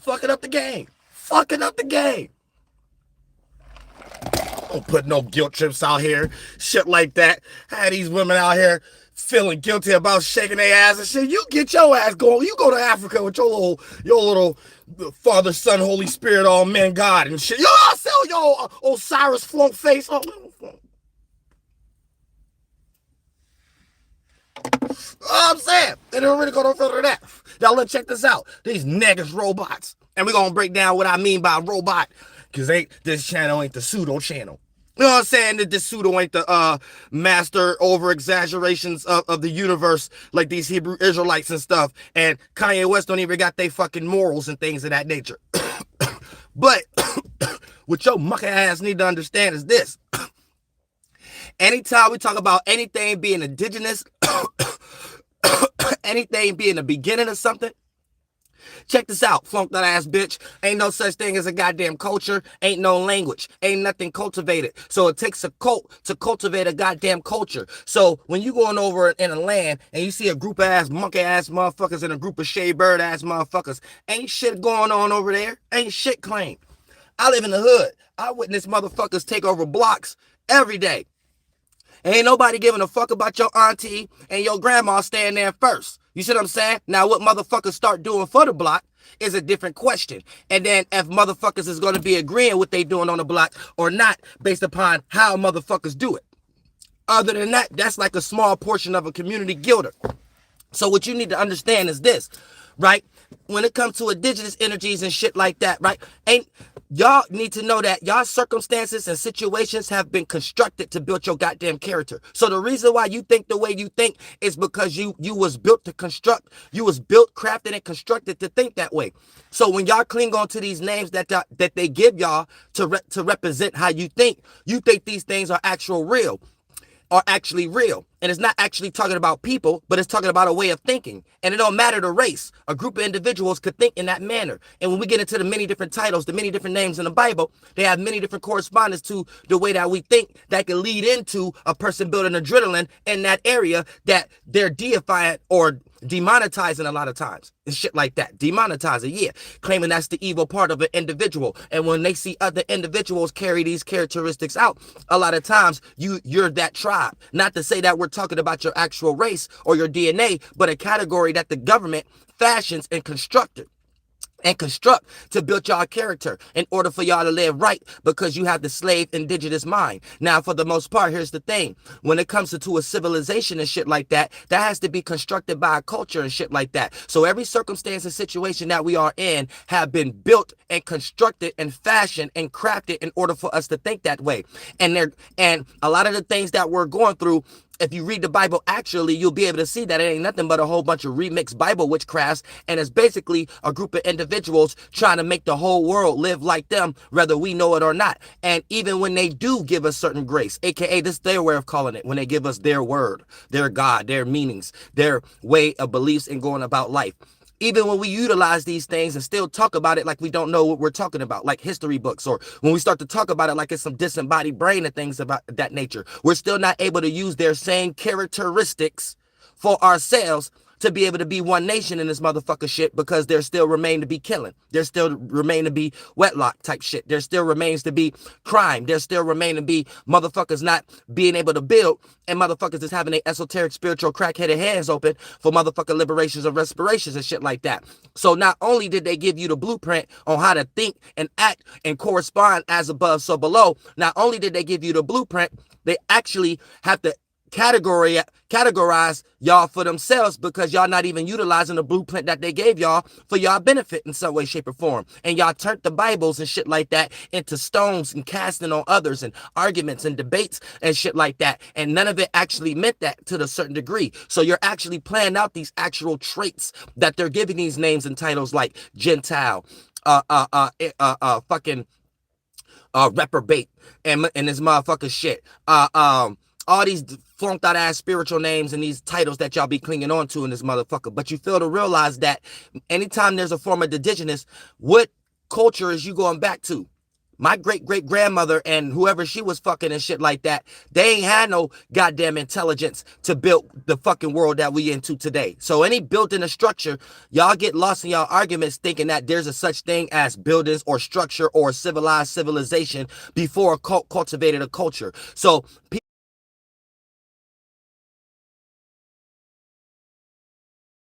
fucking up the game. Fucking up the game. Don't put no guilt trips out here. Shit like that. Had these women out here feeling guilty about shaking their ass and shit. You get your ass going. You go to Africa with your little Father, Son, Holy Spirit, all men, God and shit. Yo, I sell your Osiris flunk face. Oh, I'm saying. They don't really go no further than that. Now let's check this out. These niggas robots. And we're gonna break down what I mean by robot. Cause this channel ain't the pseudo channel. You know what I'm saying? That this pseudo ain't the master over exaggerations of the universe like these Hebrew Israelites and stuff. And Kanye West don't even got they fucking morals and things of that nature. But what your mucker ass need to understand is this. Anytime we talk about anything being indigenous, anything being the beginning of something, check this out, flunk that ass bitch. Ain't no such thing as a goddamn culture. Ain't no language. Ain't nothing cultivated. So it takes a cult to cultivate a goddamn culture. So when you going over in a land and you see a group of ass monkey ass motherfuckers and a group of shea bird ass motherfuckers, ain't shit going on over there. Ain't shit claimed. I live in the hood. I witness motherfuckers take over blocks every day. Ain't nobody giving a fuck about your auntie and your grandma staying there first. You see what I'm saying? Now, what motherfuckers start doing for the block is a different question. And then if motherfuckers is going to be agreeing what they doing on the block or not based upon how motherfuckers do it. Other than that, that's like a small portion of a community guilder. So what you need to understand is this, right? When it comes to indigenous energies and shit like that, right? Y'all need to know that y'all circumstances and situations have been constructed to build your goddamn character. So the reason why you think the way you think is because you was built to construct, you was built, crafted, and constructed to think that way. So when y'all cling on to these names that they give y'all to represent how you think these things are actually real. And it's not actually talking about people, but it's talking about a way of thinking. And it don't matter the race. A group of individuals could think in that manner. And when we get into the many different titles, the many different names in the Bible, they have many different correspondence to the way that we think that can lead into a person building adrenaline in that area that they're deifying or demonetizing a lot of times and shit like that. Demonetizing, yeah. Claiming that's the evil part of an individual. And when they see other individuals carry these characteristics out, a lot of times you're that tribe. Not to say that we're talking about your actual race or your DNA, but a category that the government fashions and construct to build y'all character in order for y'all to live right because you have the slave indigenous mind. Now, for the most part, here's the thing. When it comes to a civilization and shit like that, that has to be constructed by a culture and shit like that. So every circumstance and situation that we are in have been built and constructed and fashioned and crafted in order for us to think that way. And a lot of the things that we're going through, if you read the Bible, actually, you'll be able to see that it ain't nothing but a whole bunch of remixed Bible witchcrafts. And it's basically a group of individuals trying to make the whole world live like them, whether we know it or not. And even when they do give us certain grace, aka this is their way of calling it, when they give us their word, their God, their meanings, their way of beliefs and going about life. Even when we utilize these things and still talk about it like we don't know what we're talking about, like history books, or when we start to talk about it like it's some disembodied brain and things about that nature, we're still not able to use their same characteristics for ourselves to be able to be one nation in this motherfucker shit because there still remain to be killing. There still remain to be wetlock type shit. There still remains to be crime. There still remain to be motherfuckers not being able to build and motherfuckers is having their esoteric spiritual crack-headed hands open for motherfucking liberations and respirations and shit like that. So not only did they give you the blueprint on how to think and act and correspond as above so below, not only did they give you the blueprint, they actually have to categorize y'all for themselves because y'all not even utilizing the blueprint that they gave y'all for y'all benefit in some way, shape, or form. And y'all turned the Bibles and shit like that into stones and casting on others and arguments and debates and shit like that. And none of it actually meant that to a certain degree. So you're actually playing out these actual traits that they're giving these names and titles like Gentile, fucking reprobate, and this motherfucker shit. All these flunked out ass spiritual names and these titles that y'all be clinging on to in this motherfucker. But you fail to realize that anytime there's a form of indigenous, what culture is you going back to? My great-great-grandmother and whoever she was fucking and shit like that, they ain't had no goddamn intelligence to build the fucking world that we into today. So any building a structure, y'all get lost in y'all arguments thinking that there's a such thing as buildings or structure or civilized civilization before cultivated a culture. So